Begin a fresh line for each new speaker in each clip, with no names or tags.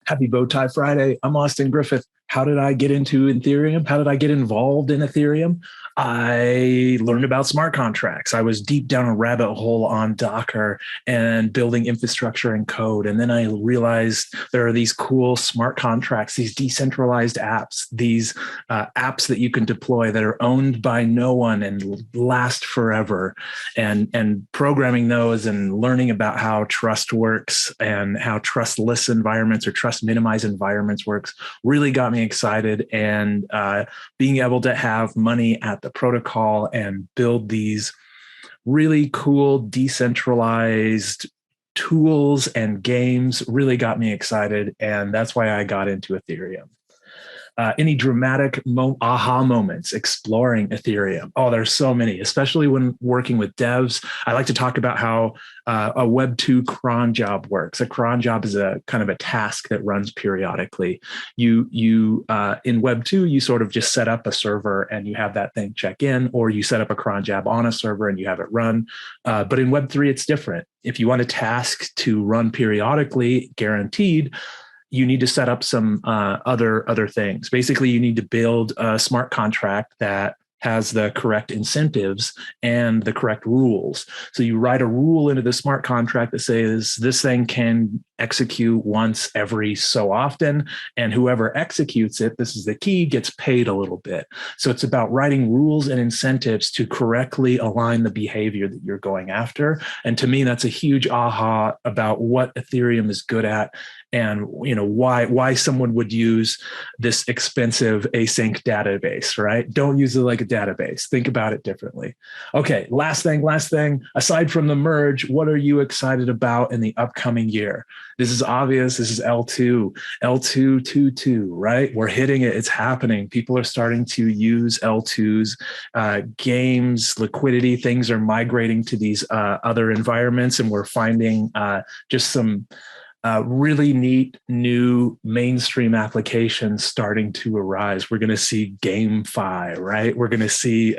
Happy Bow Tie Friday. I'm Austin Griffith. How did I get into Ethereum? How did I get involved in Ethereum? I learned about smart contracts. I was deep down a rabbit hole on Docker and building infrastructure and code. And then I realized there are these cool smart contracts, these decentralized apps, these apps that you can deploy that are owned by no one and last forever. And programming those and learning about how trust works and how trustless environments or trust minimize environments works really got me excited. And being able to have money at the protocol and build these really cool decentralized tools and games really got me excited. And that's why I got into Ethereum. Any dramatic aha moments exploring Ethereum? Oh, there's so many, especially when working with devs. I like to talk about how a Web2 cron job works. A cron job is a kind of a task that runs periodically. You in Web2, you sort of just set up a server and you have that thing check in, or you set up a cron job on a server and you have it run. But in Web3, it's different. If you want a task to run periodically, guaranteed, you need to set up some other things. Basically, you need to build a smart contract that has the correct incentives and the correct rules. So you write a rule into the smart contract that says this thing can execute once every so often, and whoever executes it, this is the key, gets paid a little bit. So it's about writing rules and incentives to correctly align the behavior that you're going after. And to me, that's a huge aha about what Ethereum is good at, and why someone would use this expensive async database, right? Don't use it like a database. Think about it differently. Okay, last thing. Aside from the merge, what are you excited about in the upcoming year? This is obvious. This is L2, right? We're hitting it. It's happening. People are starting to use L2s. Games, liquidity, things are migrating to these other environments, and we're finding just some really neat new mainstream applications starting to arise. We're going to see GameFi, right? We're going to see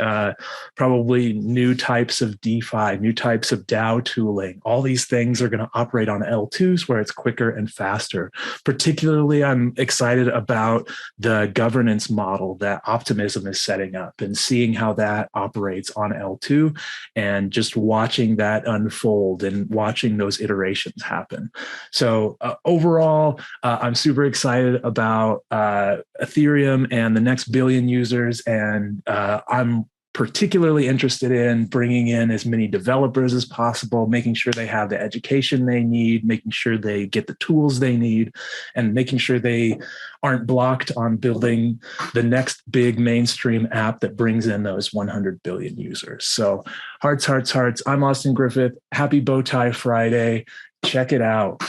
probably new types of DeFi, new types of DAO tooling. All these things are going to operate on L2s where it's quicker and faster. Particularly, I'm excited about the governance model that Optimism is setting up and seeing how that operates on L2 and just watching that unfold and watching those iterations happen. So overall, I'm super excited about Ethereum and the next billion users. And I'm particularly interested in bringing in as many developers as possible, making sure they have the education they need, making sure they get the tools they need, and making sure they aren't blocked on building the next big mainstream app that brings in those 100 billion users. So hearts. I'm Austin Griffith. Happy Bow Tie Friday. Check it out.